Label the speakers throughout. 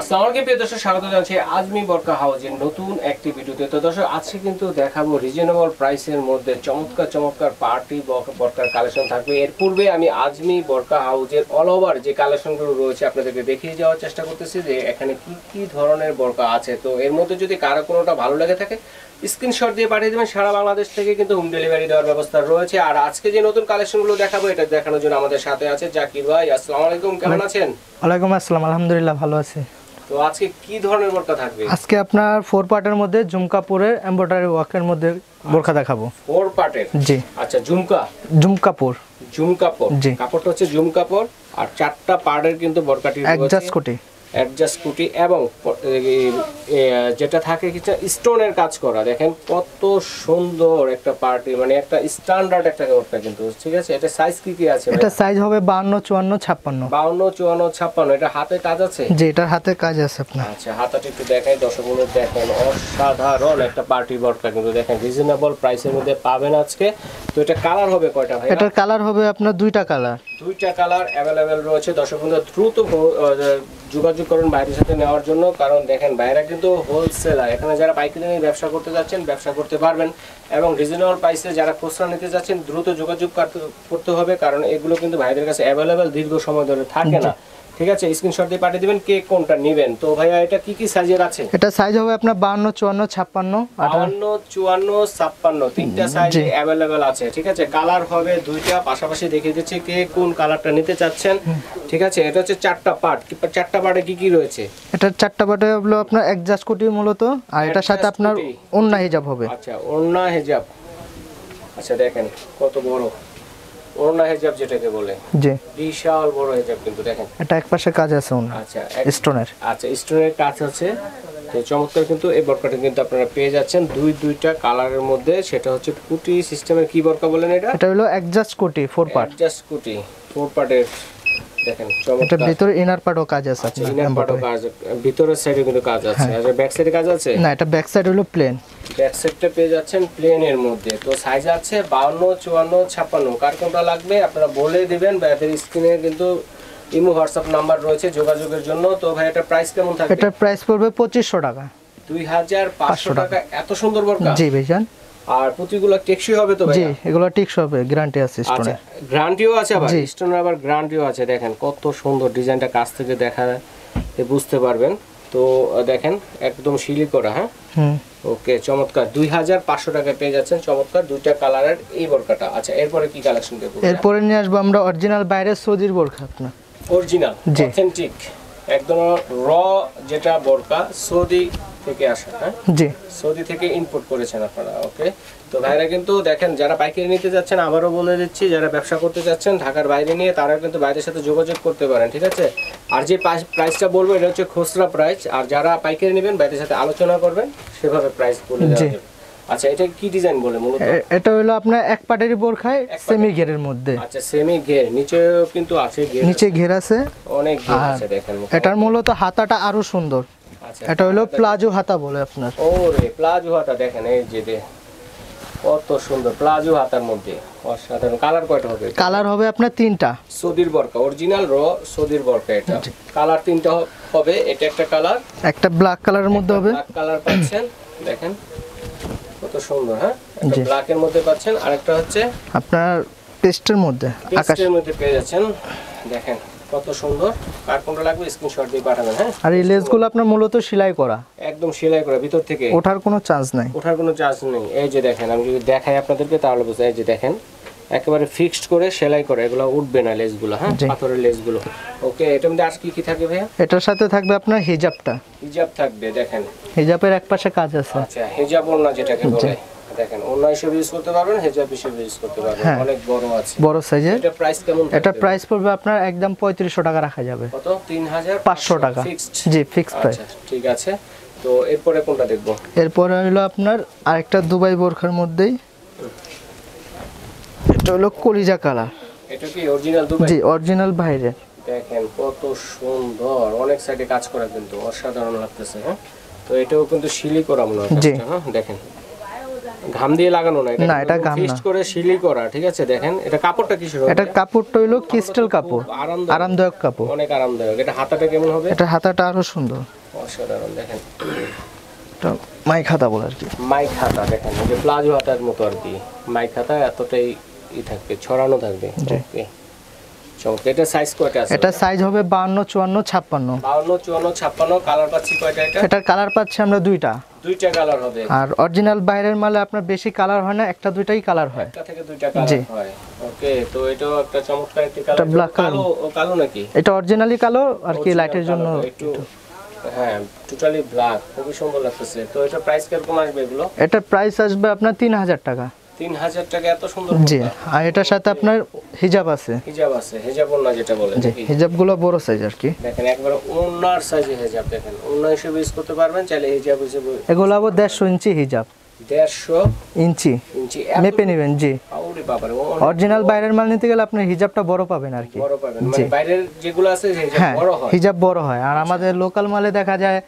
Speaker 1: আসসালামু আলাইকুম প্রিয় দর্শক, স্বাগত জানাচ্ছি আজমি বরকা হাউজের নতুন একটি ভিডিওতে। তো দর্শক, আজকে কিন্তু দেখাবো রিজনেবল প্রাইসের মধ্যে চমৎকার চমৎকার পার্টি বরকার কালেকশন থাকবে। এর পূর্বে আমি আজমি বরকা হাউজের অল ওভার যে কালেকশনগুলো রয়েছে আপনাদেরকে দেখিয়ে যাওয়ার চেষ্টা করতেছি যে এখানে কি কি ধরনের বরকা আছে। তো এর মধ্যে যদি কারো কোনোটা ভালো লেগে থাকে স্ক্রিনশট দিয়ে পাঠিয়ে দেবেন। সারা বাংলাদেশ থেকে কিন্তু হোম ডেলিভারি দেওয়ার ব্যবস্থা রয়েছে। আর আজকে যে নতুন কালেকশনগুলো দেখাবো এটা দেখানোর জন্য আমাদের সাথে আছে জাকির ভাই। আসসালামু আলাইকুম, কেমন আছেন?
Speaker 2: ওয়ালাইকুম আসসালাম, আলহামদুলিল্লাহ ভালো আছি।
Speaker 1: তো আজকে কি ধরনের বোরকা থাকবে?
Speaker 2: আজকে আপনার 4 পার্টের মধ্যে ঝুমকাপুরের এমব্রয়ডারি ওয়ার্কের মধ্যে বোরকা দেখাবো।
Speaker 1: 4 পার্টের?
Speaker 2: জি।
Speaker 1: আচ্ছা,
Speaker 2: ঝুমকাপুর
Speaker 1: জি। কাপড়টা হচ্ছে ঝুম কাপড় আর 4টা পার্টের কিন্তু বোরকাটি রয়েছে। অ্যাডজাস্ট কুটি এবং যেটা থাকে কিছু স্টোনের কাজ করা। দেখেন কত সুন্দর একটা পার্টি, মানে একটা স্ট্যান্ডার্ড একটা বোরকা কিন্তু। ঠিক আছে, এটা সাইজ কি আছে?
Speaker 2: এটা সাইজ হবে 52, 54, 56।
Speaker 1: 52, 54, 56। এটা হাতে কাজ আছে?
Speaker 2: জি, এটার হাতে কাজ আছে আপনার।
Speaker 1: আচ্ছা, হাতাটা একটু দেখাই দর্শকগুলো। দেখেন অসাধারণ একটা পার্টি বোরকা কিন্তু। দেখেন রিজনেবল প্রাইসের মধ্যে পাবেন আজকে। তো এটা কালার হবে কয়টা ভাই?
Speaker 2: এটার কালার হবে আপনার দুইটা কালার
Speaker 1: অ্যাভেলেবেল রয়েছে। দর্শকবৃন্দ দ্রুত যোগাযোগ করুন বাইরের সাথে নেওয়ার জন্য, কারণ দেখেন বাইরে কিন্তু হোলসেলার। এখানে যারা পাইকারি নিয়ে ব্যবসা করতে যাচ্ছেন ব্যবসা করতে পারবেন, এবং রিজনেবল প্রাইসে যারা খুচরা নিতে যাচ্ছেন দ্রুত যোগাযোগ করতে হবে, কারণ এগুলো কিন্তু ভাইদের কাছে অ্যাভেলেবেল দীর্ঘ সময় ধরে থাকে না। ঠিক আছে, স্ক্রিনশট দিয়ে পাঠিয়ে দিবেন কে কোনটা নেবেন। তো ভাইয়া এটা কি কি সাইজের আছে?
Speaker 2: এটা সাইজ হবে আপনার 52, 54, 56।
Speaker 1: 52, 54, 56 তিনটা সাইজ अवेलेबल আছে। ঠিক আছে, কালার হবে দুইটা, পাশাপাশি দেখিয়ে দিচ্ছি কে কোন কালারটা নিতে চাচ্ছেন। ঠিক আছে, এটা হচ্ছে 4টা পার্ট। 4টা পার্টে কি কি রয়েছে?
Speaker 2: এটা 4টা পার্টে হলো আপনার অ্যাডজাস্ট কুটি মূলত, আর এটার সাথে আপনার ওন্না হিজাব হবে।
Speaker 1: আচ্ছা, ওন্না হিজাব। আচ্ছা, দেখেন কত বড় ওন্না হিজাব যেটাকে বলে।
Speaker 2: জি,
Speaker 1: বিশাল বড় হিজাব কিন্তু। দেখেন
Speaker 2: এটা একপাশে কাজ আছে ওন্না।
Speaker 1: আচ্ছা,
Speaker 2: স্টোনের।
Speaker 1: আচ্ছা, স্টোনের কাজ আছে। তো চমৎকার কিন্তু এই বরকাটা কিন্তু আপনারা পেয়ে যাচ্ছেন দুইটা কালারের মধ্যে। সেটা হচ্ছে কুটি সিস্টেমের কি বরকা বলেন এটা?
Speaker 2: এটা হলো অ্যাডজাস্ট কুটি 4 পার্ট।
Speaker 1: অ্যাডজাস্ট কুটি 4 পার্টের। দেখেন চমৎকার।
Speaker 2: এটা ভিতরে ইনার পার্টও কাজ আছে।
Speaker 1: আচ্ছা, ইনার পার্টও কাজ, ভিতরের সাইডে কিন্তু কাজ আছে। আর ব্যাক সাইডে কাজ আছে?
Speaker 2: না, এটা ব্যাক সাইড হলো প্লেন।
Speaker 1: ব্যাক সাইডটা পেয়ে যাচ্ছেন প্লেনের মধ্যে। তো সাইজ আছে 52, 54, 56। কার কোনটা লাগবে আপনারা বলে দিবেন। ভাইদের স্ক্রিনে কিন্তু ইমো হোয়াটসঅ্যাপ নাম্বার রয়েছে যোগাযোগের জন্য। তো ভাই এটা প্রাইস কেমন থাকবে?
Speaker 2: এটার প্রাইস পড়বে 2500 টাকা।
Speaker 1: 2500 টাকা। এত সুন্দর বরকা?
Speaker 2: জি ভাইজান।
Speaker 1: আর প্রতিগুলো টেকসই হবে তো ভাই?
Speaker 2: জি, এগুলো টেকসই হবে, গ্যারান্টি আছে স্টোনে।
Speaker 1: আচ্ছা, গ্যারান্টিও আছে আবার? স্টোনের আবার গ্যারান্টিও আছে। দেখেন কত সুন্দর ডিজাইনটা, কাছ থেকে দেখা বুঝতে পারবেন। তো দেখেন একদম শিলি করা। হ্যাঁ, ওকে, চমৎকার। 2500 টাকায় পেয়ে যাচ্ছেন চমৎকার দুইটা কালারের এই বোরকাটা। আচ্ছা, এরপরে কি কালেকশন দেখব?
Speaker 2: এরপরে নিয়ে আসবো আমরা অরিজিনাল বাইরের সৌদির বোরকা। আপনার
Speaker 1: অরিজিনাল অথেন্টিক একদম র যেটা বোরকা সৌদি থেকে আসে। হ্যাঁ
Speaker 2: জি,
Speaker 1: সৌদি থেকে ইম্পোর্ট করেছেন আপনারা। ওকে, তো ভাইরা কিন্তু দেখেন যারা পাইকারি নিতে যাচ্ছেন, আবারও বলে দিচ্ছি, যারা ব্যবসা করতে যাচ্ছেন ঢাকার বাইরে নিয়ে তারা কিন্তু বাইরের সাথে যোগাযোগ করতে পারেন। ঠিক আছে, আর যে প্রাইসটা বলবো এটা হচ্ছে খুচরা প্রাইস, আর যারা পাইকারি নেবেন বাইরের সাথে আলোচনা করবেন সেভাবে প্রাইস বলে দেওয়া যাবে। আচ্ছা, এটা কি ডিজাইন বলে মূলত?
Speaker 2: এটা হলো আপনার এক পাটেরই বোরখায় সেমি ঘেরের মধ্যে।
Speaker 1: আচ্ছা, সেমি ঘের, নিচেও কিন্তু আছে ঘের।
Speaker 2: নিচে ঘের আছে,
Speaker 1: অনেক ঘের আছে। দেখেন
Speaker 2: এটার মূলত হাতাটা আরো সুন্দর।
Speaker 1: আচ্ছা,
Speaker 2: এটা হলো প্লাজো হাতা বলে আপনার।
Speaker 1: ওরে প্লাজো হাতা। দেখেন এই যে কত সুন্দর প্লাজো হাতার মধ্যে, অসাধারণ। কালার কয়টা হবে?
Speaker 2: কালার হবে আপনার 3টা।
Speaker 1: সৌদির বরকা, অরিজিনাল র সৌদির বরকা। এটা কালার 3টা হবে। এটা একটা কালার,
Speaker 2: একটা ব্ল্যাক কালারের মধ্যে হবে।
Speaker 1: ব্ল্যাক কালার পাচ্ছেন, দেখেন কত সুন্দর। হ্যাঁ, একটা ব্ল্যাকের মধ্যে পাচ্ছেন, আরেকটা হচ্ছে
Speaker 2: আপনার পেস্টের মধ্যে,
Speaker 1: আকাশের মধ্যে পেয়ে যাচ্ছেন। দেখেন কত সুন্দর। কার কোনটা লাগবে স্ক্রিনশট দিয়ে পাঠাবেন। হ্যাঁ,
Speaker 2: আর এই লেসগুলো আপনার মূলত সেলাই করা,
Speaker 1: একদম সেলাই করা, ভিতর থেকে
Speaker 2: ওঠার কোনো চান্স নাই।
Speaker 1: এই যে দেখেন, আমি যদি দেখাই আপনাদেরকে তাহলে বুঝতে। এই যে দেখেন একেবারে ফিক্সড করে সেলাই করে, এগুলো উঠবে না লেসগুলো। হ্যাঁ, পাথরের লেসগুলো। ওকে, এটার মধ্যে আর কি থাকবে ভাইয়া?
Speaker 2: এটার সাথে থাকবে আপনার হিজাবটা।
Speaker 1: হিজাব থাকবে। দেখেন
Speaker 2: হিজাবের একপাশে কাজ আছে।
Speaker 1: আচ্ছা, হিজাব ওড়না যেটাকে বলে। দেখেন ওড়না হিসেবে ইউজ করতে পারবেন, হিজাব হিসেবে ইউজ করতে পারবেন। অনেক বড় আছে,
Speaker 2: বড় সাইজের।
Speaker 1: এটা প্রাইস কেমন থাকবে?
Speaker 2: এটা প্রাইস পড়বে আপনার একদম 3500 টাকা রাখা যাবে।
Speaker 1: কত? 3500
Speaker 2: টাকা
Speaker 1: ফিক্সড?
Speaker 2: জি, ফিক্সড প্রাইস।
Speaker 1: আচ্ছা, ঠিক আছে। তো এরপরে কোনটা দেখব?
Speaker 2: এরপরে হলো আপনার আরেকটা দুবাই বোরখার মধ্যেই, এটা হলো কলিজা কালার।
Speaker 1: এটা কি অরিজিনাল দুবাই?
Speaker 2: জি, অরিজিনাল বাইরে।
Speaker 1: দেখেন কত সুন্দর, অনেক সাইডে কাজ করা কিন্তু অসাধারণ লাগতেছে। হ্যাঁ, তো এটাও কিন্তু শিলি করা মনে হয়। হ্যাঁ, দেখেন ঘাম দিয়ে লাগানো না,
Speaker 2: না, এটা ঘাম না।
Speaker 1: ফিক্সড করে সিলি করা, ঠিক আছে। দেখেন এটা কাপড়টা কিসের হবে?
Speaker 2: এটা কাপড়টা হইলো ক্রিস্টাল কাপড়, আরামদায়ক কাপড়,
Speaker 1: অনেক আরামদায়ক। এটা হাতাটা কেমন হবে?
Speaker 2: এটা হাতাটা আরো সুন্দর,
Speaker 1: অসাধারণ। দেখেন
Speaker 2: এটা মাইক হাতা বলে আর কি।
Speaker 1: মাইক হাতা দেখেন, এই যে প্লাজো হাতার মতো আর কি। মাইক হাতা এতটাই থাকবে, ছড়ানো থাকবে। ওকে চমৎকার। এটা সাইজ কয়টা আছে?
Speaker 2: এটা সাইজ হবে 52, 54, 56।
Speaker 1: 52, 54, 56। কালার পাচ্ছি কয়টা এটা?
Speaker 2: এটার কালার পাচ্ছি আমরা দুইটা
Speaker 1: কালার হবে।
Speaker 2: আর অরিজিনাল বাইরের মালে আপনার বেশি কালার হয় না, একটা দুইটাই কালার হয়,
Speaker 1: একটা থেকে দুইটা কালার হয়। ওকে, তো এটাও একটা চমৎকার একটি কালার।
Speaker 2: এটা ব্ল্যাক কালার,
Speaker 1: কালো নাকি?
Speaker 2: এটা অরিজিনালি কালো আর কি, লাইটের জন্য
Speaker 1: একটু হ্যাঁ টোটালি ব্ল্যাক, খুবই সুন্দর লাগতেছে। তো এটা প্রাইস কিরকম আসবে এগুলো?
Speaker 2: এটা প্রাইস আসবে আপনার 3000 টাকা।
Speaker 1: 3000 টাকা, এত সুন্দর?
Speaker 2: জি, আর এটার সাথে আপনার হিজাব আছে।
Speaker 1: হিজাব আছে, হিজাব ওন্না যেটা বলে।
Speaker 2: জি, হিজাবগুলো বড় সাইজ আর কি।
Speaker 1: দেখেন একবার ওন্নার সাইজে হিজাব, দেখেন ওন্না হিসেবে ইউজ করতে পারবেন, চাইলে হিজাব হিসেবে।
Speaker 2: এগুলো আবার 150 ইঞ্চি হিজাব।
Speaker 1: 150
Speaker 2: ইঞ্চি মেপে নেবেন। জি,
Speaker 1: আউরে বাবারে,
Speaker 2: অরিজিনাল বাইরের মাল নিতে গেলে আপনি হিজাবটা বড় পাবেন আর কি।
Speaker 1: বড় পাবেন, মানে বাইরের যেগুলো আছে হিজাব
Speaker 2: হ্যাঁ,
Speaker 1: বড় হয়।
Speaker 2: হিজাব বড় হয়, আর আমাদের লোকাল মালে দেখা যায়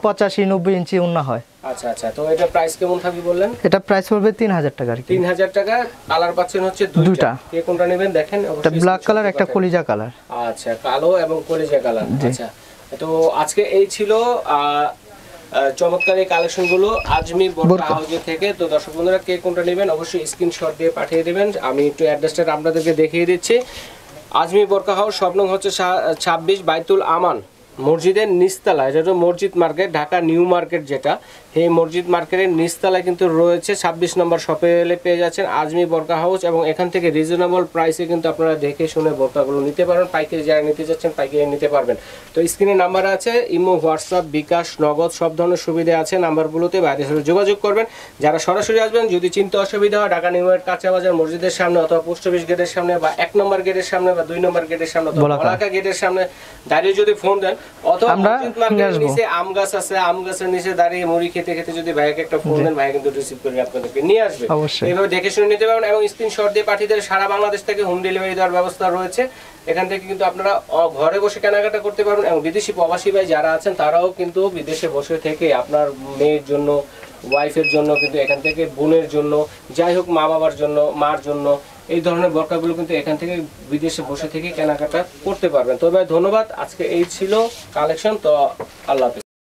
Speaker 2: 85, 90 ইঞ্চি ওন্না হয়।
Speaker 1: আচ্ছা আচ্ছা, তো এটা প্রাইস কেমন থাকবে বললেন?
Speaker 2: এটা প্রাইস পড়বে 3000 টাকা আর কি।
Speaker 1: 3000 টাকা। কালার পাচ্ছেন হচ্ছে দুইটা। কে কোনটা নেবেন দেখেন
Speaker 2: একটা
Speaker 1: অবশ্যই।
Speaker 2: ব্ল্যাক কালার, একটা কলিজা কালার।
Speaker 1: আচ্ছা, কালো এবং কলিজা কালার। আচ্ছা, তো আজকে এই ছিল চমৎকার এই কালেকশনগুলো আজমি বোরকা হাউস থেকে। তো দর্শক বন্ধুরা, কে কোনটা নেবেন অবশ্যই স্ক্রিনশট দিয়ে পাঠিয়ে দেবেন। আমি একটু অ্যাড্রেসটা আপনাদেরকে দেখিয়ে দিচ্ছি। আজমি বোরকা হাউস শপ নং হচ্ছে 26 বাইতুল আমান মসজিদের নিচতলা। এটা হচ্ছে মসজিদ মার্কেট, ঢাকা নিউ মার্কেট যেটা, এই মসজিদ মার্কেটের নিচতলায় কিন্তু রয়েছে। 26 নম্বর শপে এলে পেয়ে যাচ্ছেন আজমি বোরকা হাউস, এবং এখান থেকে রিজনেবল প্রাইসে কিন্তু আপনারা দেখে শুনে বোরকাগুলো নিতে পারবেন। পাইকারি যারা নিতে যাচ্ছেন পাইকারি নিতে পারবেন। তো স্ক্রিনে নাম্বার আছে, ইমো, হোয়াটসঅ্যাপ, বিকাশ, নগদ সব ধরনের সুবিধা আছে নাম্বারগুলোতে, বাইরে সাথে যোগাযোগ করবেন। যারা সরাসরি আসবেন, যদি চিনতে অসুবিধা হয়, ঢাকা নিউ মার্কেট কাঁচা বাজার মসজিদের সামনে অথবা পোস্ট অফিস গেটের সামনে, বা 1 নম্বর গেটের সামনে, বা 2 নম্বর গেটের সামনে, অথবা বলাকা গেটের সামনে দাঁড়িয়ে যদি ফোন দেন, অথবা মসজিদ মার্কেটের নিচে আম গাছ আছে, আম গাছের নিচে দাঁড়িয়ে মুড়ি খেতে খেতে যদি ভাইকে একটা ফোন দেন, ভাই কিন্তু রিসিভ করে আপনাদেরকে নিয়ে আসবে। এইভাবে দেখে শুনে নিতে পারবেন, এবং স্ক্রিনশট দিয়ে পাঠিয়ে দেন। সারা বাংলাদেশ থেকে হোম ডেলিভারি দেওয়ার ব্যবস্থা রয়েছে। এখান থেকে কিন্তু আপনারা ঘরে বসে কেনাকাটা করতে পারবেন, এবং বিদেশি প্রবাসী ভাই যারা আছেন তারাও কিন্তু বিদেশে বসে থেকে আপনার মেয়ের জন্য, ওয়াইফের জন্য, কিন্তু এখান থেকে বোনের জন্য, যাই হোক মা বাবার জন্য, মার জন্য, এই ধরনের বোরকাগুলো কিন্তু এখান থেকে বিদেশে বসে থেকে কেনাকাটা করতে পারবেন। তো ভাই ধন্যবাদ, আজকে এই ছিল কালেকশন। তো আল্লাহ হাফেজ।